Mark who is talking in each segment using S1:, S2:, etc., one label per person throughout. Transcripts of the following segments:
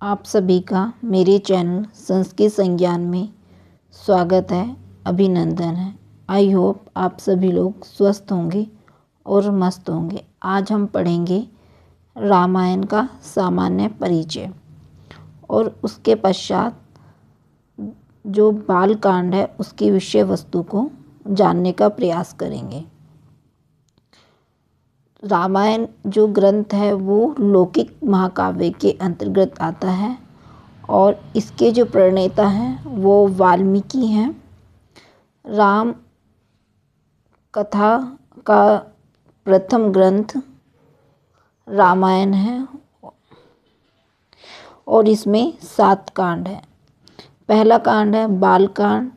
S1: आप सभी का मेरे चैनल संस्कृत संज्ञान में स्वागत है, अभिनंदन है। आई होप आप सभी लोग स्वस्थ होंगे और मस्त होंगे। आज हम पढ़ेंगे रामायण का सामान्य परिचय और उसके पश्चात जो बाल कांड है उसकी विषय वस्तु को जानने का प्रयास करेंगे। रामायण जो ग्रंथ है वो लौकिक महाकाव्य के अंतर्गत आता है और इसके जो प्रणेता हैं वो वाल्मीकि हैं। राम कथा का प्रथम ग्रंथ रामायण है और इसमें 7 कांड हैं। पहला कांड है बाल कांड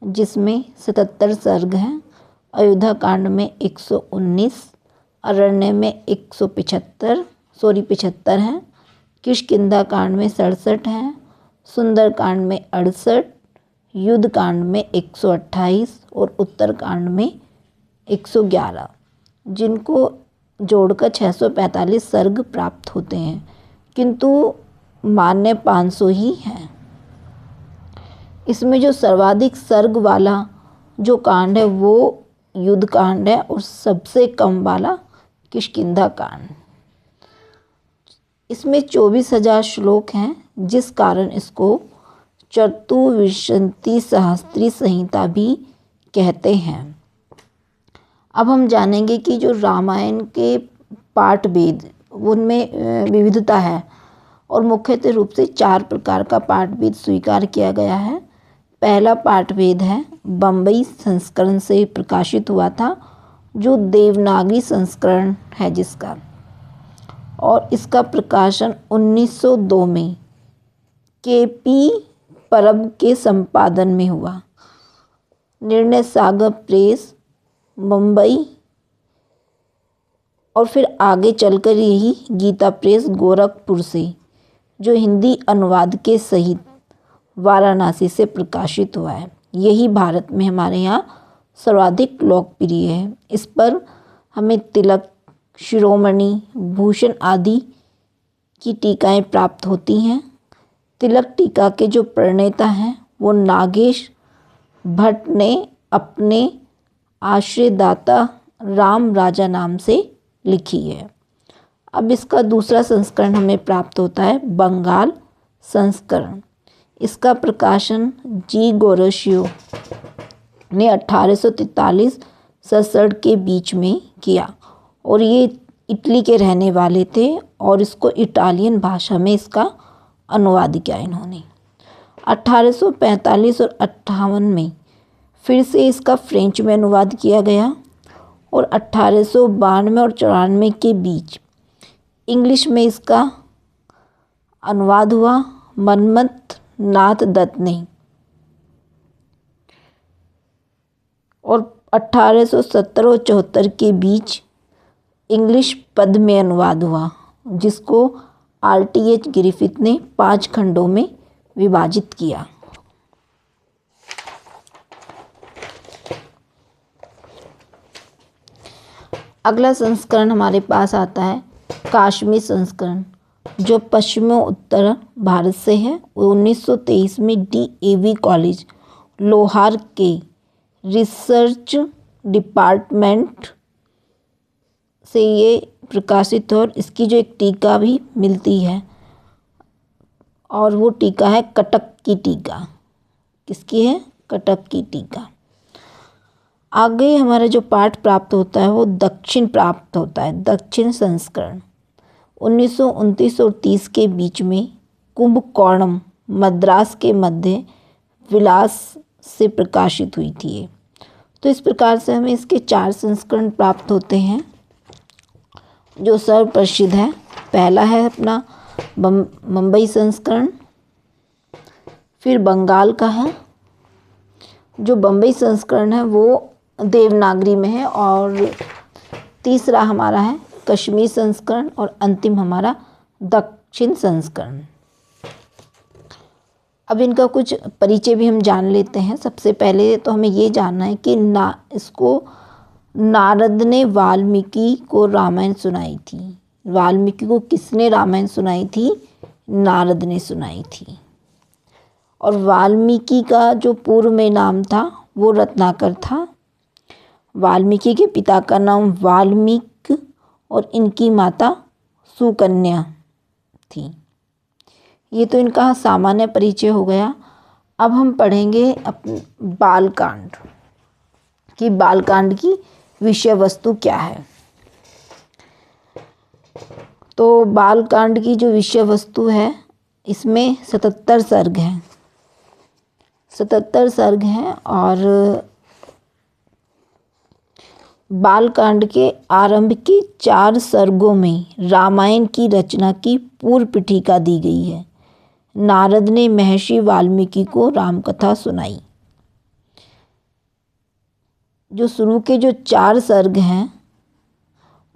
S1: जिसमें 77 सर्ग हैं। अयोध्या कांड में 119, अरण्य में 75 हैं। किष्किंधा कांड में 67 हैं। सुंदर कांड में 68, युद्ध कांड में 128 और उत्तर कांड में 111, जिनको जोड़कर 645 सर्ग प्राप्त होते हैं, किंतु मान्य 500 ही हैं। इसमें जो सर्वाधिक सर्ग वाला जो कांड है वो युद्ध कांड है और सबसे कम वाला किष्किंधा कांड। इसमें 24,000 श्लोक हैं, जिस कारण इसको चतुर्विंशति सहस्त्री संहिता भी कहते हैं। अब हम जानेंगे कि जो रामायण के पाठ भेद उनमें विविधता है और मुख्यतः रूप से 4 प्रकार का पाठ भेद स्वीकार किया गया है। पहला पाठ भेद है बम्बई संस्करण से प्रकाशित हुआ था, जो देवनागरी संस्करण है जिसका, और इसका प्रकाशन 1902 में केपी परब के संपादन में हुआ। निर्णय सागर प्रेस मुंबई और फिर आगे चलकर यही गीता प्रेस गोरखपुर से जो हिंदी अनुवाद के सहित वाराणसी से प्रकाशित हुआ है। यही भारत में हमारे यहाँ सर्वाधिक लोकप्रिय है। इस पर हमें तिलक, शिरोमणि, भूषण आदि की टीकाएं प्राप्त होती हैं। तिलक टीका के जो प्रणेता हैं वो नागेश भट्ट ने अपने आश्रयदाता राम राजा नाम से लिखी है। अब इसका दूसरा संस्करण हमें प्राप्त होता है बंगाल संस्करण। इसका प्रकाशन जी गोरशियो ने 1843-67 के बीच में किया और ये इटली के रहने वाले थे और इसको इटालियन भाषा में इसका अनुवाद किया इन्होंने। 1845 और 58 में फिर से इसका फ्रेंच में अनुवाद किया गया और 1892 और 94 के बीच इंग्लिश में इसका अनुवाद हुआ मनमथ नाथ दत्त ने, और 1870 और 74 के बीच इंग्लिश पद में अनुवाद हुआ, जिसको RTH ग्रिफिथ ने 5 खंडों में विभाजित किया। अगला संस्करण हमारे पास आता है कश्मीर संस्करण, जो पश्चिमोत्तर भारत से है। 1923 में DAV कॉलेज लोहार के रिसर्च डिपार्टमेंट से ये प्रकाशित और इसकी जो एक टीका भी मिलती है और वो टीका है कटक की टीका। किसकी है? कटक की टीका। आगे हमारा जो पाठ प्राप्त होता है वो दक्षिण प्राप्त होता है, दक्षिण संस्करण। 1929 और 30 के बीच में कुंभकोणम मद्रास के मध्य विलास से प्रकाशित हुई थी ये। तो इस प्रकार से हमें इसके 4 संस्करण प्राप्त होते हैं जो सर्वप्रसिद्ध है। पहला है अपना मुंबई संस्करण, फिर बंगाल का है। जो बम्बई संस्करण है वो देवनागरी में है, और तीसरा हमारा है कश्मीर संस्करण, और अंतिम हमारा दक्षिण संस्करण। अब इनका कुछ परिचय भी हम जान लेते हैं। सबसे पहले तो हमें ये जानना है कि इसको नारद ने वाल्मीकि को रामायण सुनाई थी। वाल्मीकि को किसने रामायण सुनाई थी? नारद ने सुनाई थी। और वाल्मीकि का जो पूर्व में नाम था वो रत्नाकर था। वाल्मीकि के पिता का नाम वाल्मीकि और इनकी माता सुकन्या थी। ये तो इनका सामान्य परिचय हो गया। अब हम पढ़ेंगे बालकांड कि बालकांड की विषय वस्तु क्या है। तो बालकांड की जो विषय वस्तु है इसमें 77 सर्ग हैं। 77 सर्ग हैं और बालकांड के आरंभ के 4 सर्गों में रामायण की रचना की पूर्व पीठिका दी गई है। नारद ने महर्षि वाल्मीकि को रामकथा सुनाई। जो शुरू के जो 4 सर्ग हैं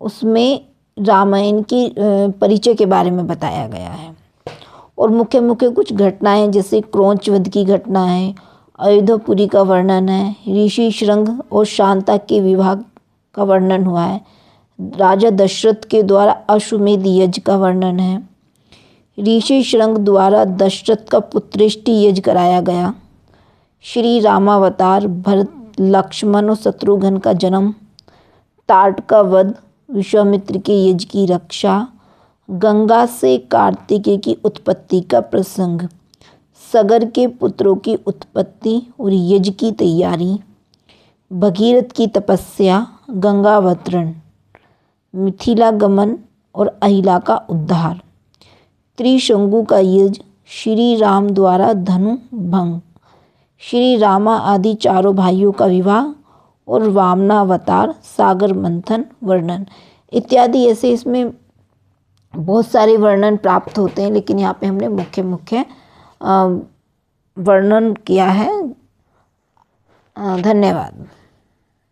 S1: उसमें रामायण की परिचय के बारे में बताया गया है और मुख्य मुख्य कुछ घटनाएं जैसे क्रौंच वध की घटना है, अयोध्यापुरी का वर्णन है, ऋषि श्रृंग और शांता के विवाह का वर्णन हुआ है, राजा दशरथ के द्वारा अश्वमेध यज्ञ का वर्णन है, ऋषि श्रृंग द्वारा दशरथ का पुत्रेष्टि यज्ञ कराया गया, श्री रामावतार, भरत लक्ष्मण और शत्रुघ्न का जन्म, ताड़ का वध, विश्वामित्र के यज्ञ की रक्षा, गंगा से कार्तिकेय की उत्पत्ति का प्रसंग, सगर के पुत्रों की उत्पत्ति और यज्ञ की तैयारी, भगीरथ की तपस्या, गंगावतरण, मिथिला गमन और अहिला का उद्धार, त्रिशंकु का यज्ञ, श्री राम द्वारा धनु भंग, श्री रामा आदि चारों भाइयों का विवाह और वामनावतार, सागर मंथन वर्णन इत्यादि। ऐसे इसमें बहुत सारे वर्णन प्राप्त होते हैं, लेकिन यहाँ पे हमने मुख्य मुख्य वर्णन किया है। धन्यवाद।